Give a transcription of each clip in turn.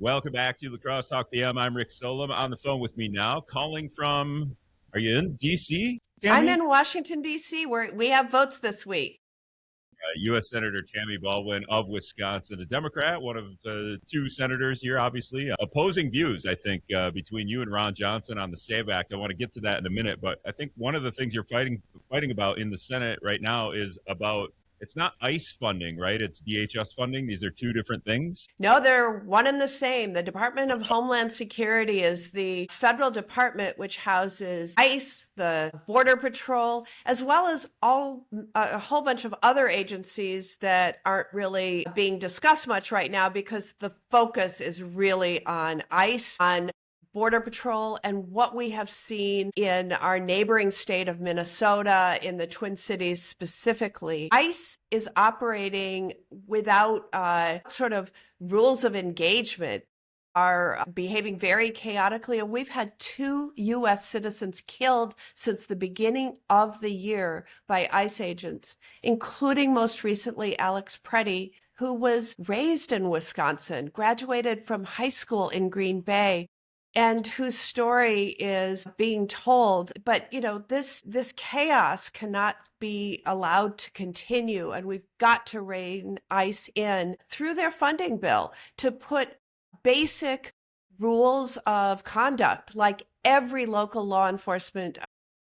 Welcome back to the Crosse Talk PM. I'm Rick Solom. On the phone with me now, calling from, are you in D.C., I'm Tammy? in Washington, D.C., where we have votes this week. U.S. Senator Tammy Baldwin of Wisconsin, a Democrat, one of the two senators here, obviously. Opposing views, I think, between you and Ron Johnson on the SAVE Act. I want to get to that in a minute, but I think one of the things you're fighting about in the Senate right now is about, it's not ICE funding, right? It's DHS funding. These are two different things. No, they're one and the same. The Department of Homeland Security is the federal department which houses ICE, the Border Patrol, as well as a whole bunch of other agencies that aren't really being discussed much right now because the focus is really on ICE, on Border Patrol, and what we have seen in our neighboring state of Minnesota, in the Twin Cities specifically. ICE is operating without sort of rules of engagement, are behaving very chaotically, and we've had 2 U.S. citizens killed since the beginning of the year by ICE agents, including most recently Alex Pretti, who was raised in Wisconsin, graduated from high school in Green Bay, and whose story is being told. But, this chaos cannot be allowed to continue. And we've got to rein ICE in through their funding bill to put basic rules of conduct, like every local law enforcement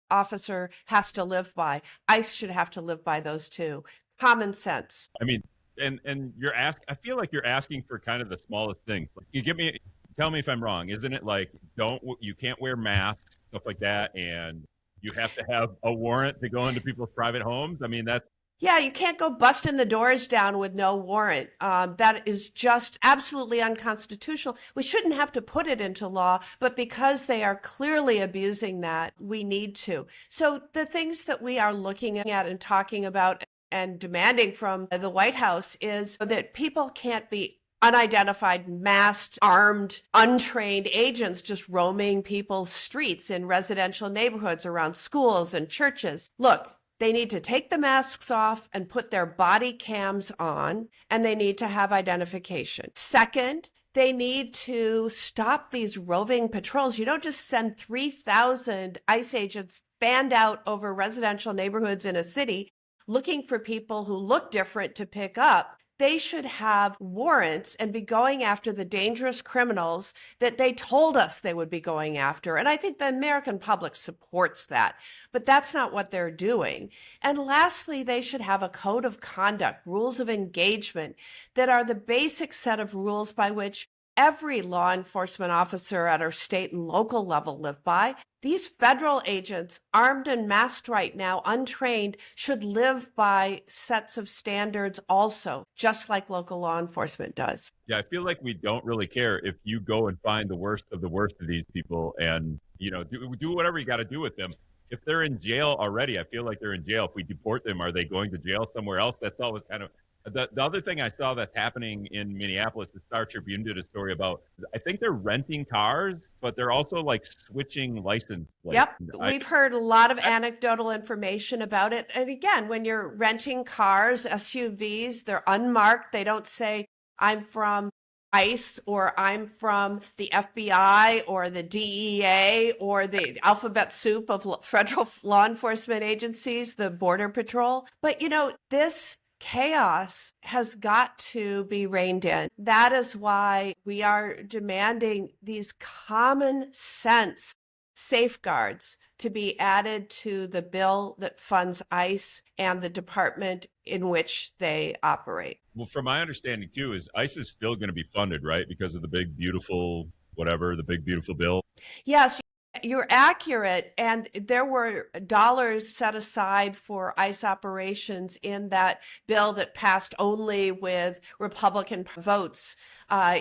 officer has to live by. ICE should have to live by those too. Common sense. I mean, and I feel like you're asking for kind of the smallest things. Like, tell me if I'm wrong. Isn't it like, you can't wear masks, stuff like that, and you have to have a warrant to go into people's private homes? I mean, Yeah, you can't go busting the doors down with no warrant. That is just absolutely unconstitutional. We shouldn't have to put it into law, but because they are clearly abusing that, we need to. So the things that we are looking at and talking about and demanding from the White House is that people can't be unidentified, masked, armed, untrained agents just roaming people's streets in residential neighborhoods around schools and churches. Look, they need to take the masks off and put their body cams on, and they need to have identification. Second, they need to stop these roving patrols. You don't just send 3,000 ICE agents fanned out over residential neighborhoods in a city looking for people who look different to pick up. They should have warrants and be going after the dangerous criminals that they told us they would be going after. And I think the American public supports that, but that's not what they're doing. And lastly, they should have a code of conduct, rules of engagement that are the basic set of rules by which every law enforcement officer at our state and local level live by. These federal agents, armed and masked right now, untrained, should live by sets of standards also, just like local law enforcement does. yeah, I feel like we don't really care if you go and find the worst of these people and, do whatever you got to do with them. If they're in jail already, I feel like they're in jail. If we deport them, are they going to jail somewhere else? That's always kind of the other thing I saw that's happening in Minneapolis. The Star Tribune did a story about, I think they're renting cars, but they're also like switching license plates. Yep. We've heard a lot of anecdotal information about it. And again, when you're renting cars, SUVs, they're unmarked. They don't say, I'm from ICE or I'm from the FBI or the DEA or the alphabet soup of federal law enforcement agencies, the Border Patrol. But this chaos has got to be reined in. That is why we are demanding these common sense safeguards to be added to the bill that funds ICE and the department in which they operate. Well, from my understanding too, is ICE is still going to be funded, right? Because of the big, beautiful, the big, beautiful bill. Yes, you're accurate. And there were dollars set aside for ICE operations in that bill that passed only with Republican votes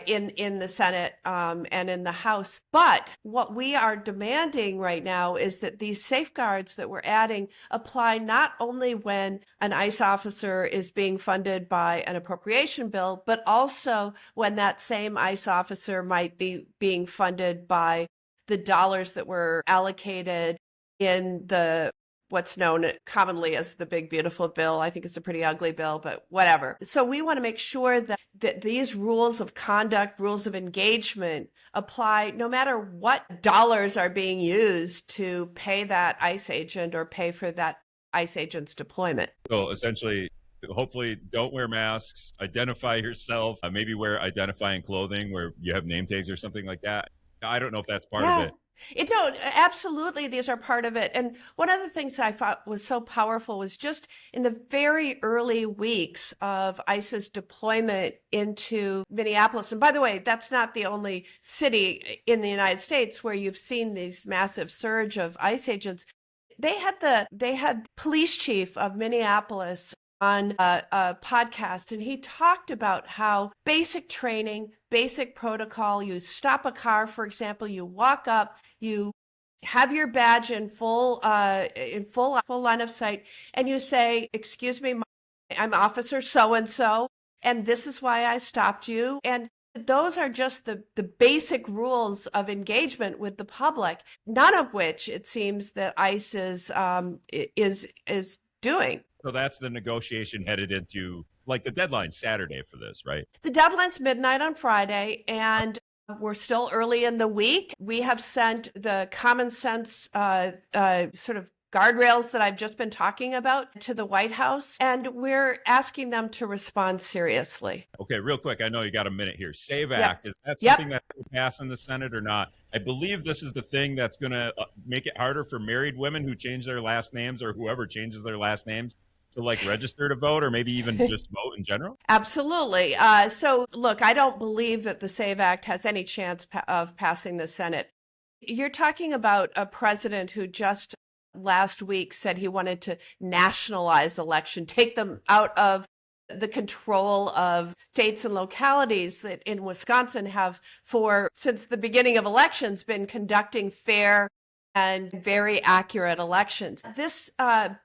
in the Senate and in the House. But what we are demanding right now is that these safeguards that we're adding apply not only when an ICE officer is being funded by an appropriation bill, but also when that same ICE officer might be being funded by the dollars that were allocated in the what's known commonly as the big, beautiful bill. I think it's a pretty ugly bill, but whatever. So we want to make sure that these rules of conduct, rules of engagement apply no matter what dollars are being used to pay that ICE agent or pay for that ICE agent's deployment. So essentially, hopefully don't wear masks, identify yourself, maybe wear identifying clothing where you have name tags or something like that. I don't know if that's part of it. No, absolutely. These are part of it. And one of the things I thought was so powerful was just in the very early weeks of ICE's deployment into Minneapolis. And by the way, that's not the only city in the United States where you've seen these massive surge of ICE agents. They had police chief of Minneapolis on a podcast, and he talked about how basic training, basic protocol, you stop a car, for example, you walk up, you have your badge in full line of sight, and you say, "Excuse me, I'm Officer so-and-so, and this is why I stopped you." And those are just the basic rules of engagement with the public, none of which it seems that ICE is doing. So that's the negotiation headed into, like, the deadline Saturday for this, right? The deadline's midnight on Friday, and we're still early in the week. We have sent the common sense sort of guardrails that I've just been talking about to the White House, and we're asking them to respond seriously. Okay, real quick, I know you got a minute here. SAVE Act, is that something that will pass in the Senate or not? I believe this is the thing that's going to make it harder for married women who change their last names, or whoever changes their last names, to like register to vote, or maybe even just vote in general? Absolutely. So look, I don't believe that the SAVE Act has any chance of passing the Senate. You're talking about a president who just last week said he wanted to nationalize election, take them out of the control of states and localities that in Wisconsin have since the beginning of elections been conducting fair and very accurate elections. This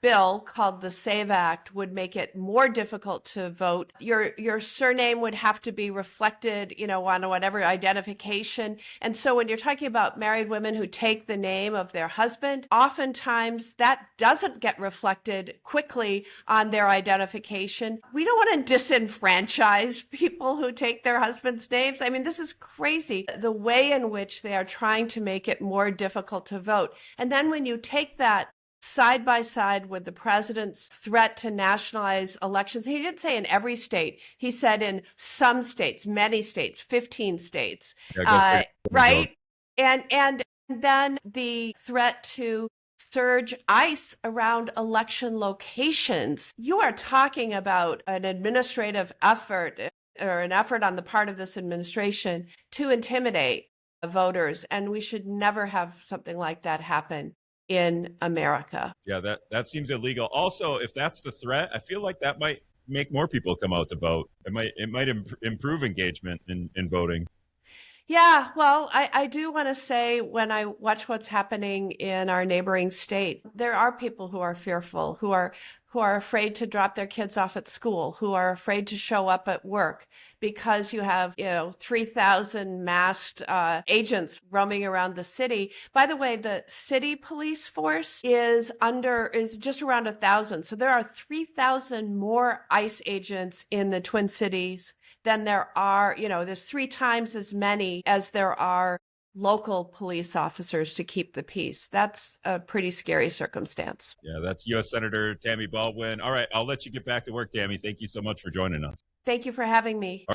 bill called the SAVE Act would make it more difficult to vote. Your surname would have to be reflected, on whatever identification. And so when you're talking about married women who take the name of their husband, oftentimes that doesn't get reflected quickly on their identification. We don't want to disenfranchise people who take their husband's names. I mean, this is crazy, the way in which they are trying to make it more difficult to vote. And then when you take that side by side with the president's threat to nationalize elections, he didn't say in every state, he said in some states, many states, 15 states, right? And then the threat to surge ICE around election locations. You are talking about an administrative effort or an effort on the part of this administration to intimidate voters, and we should never have something like that happen in America. Yeah, that seems illegal. Also, if that's the threat, I feel like that might make more people come out to vote. It might improve engagement in voting. Yeah, well, I do want to say when I watch what's happening in our neighboring state, there are people who are fearful, who are afraid to drop their kids off at school, who are afraid to show up at work because you have, 3,000 masked agents roaming around the city. By the way, the city police force is just around 1,000. So there are 3,000 more ICE agents in the Twin Cities than there are, there's 3 times as many as there are local police officers to keep the peace. That's a pretty scary circumstance. Yeah, that's U.S. Senator Tammy Baldwin. All right, I'll let you get back to work, Tammy. Thank you so much for joining us. Thank you for having me.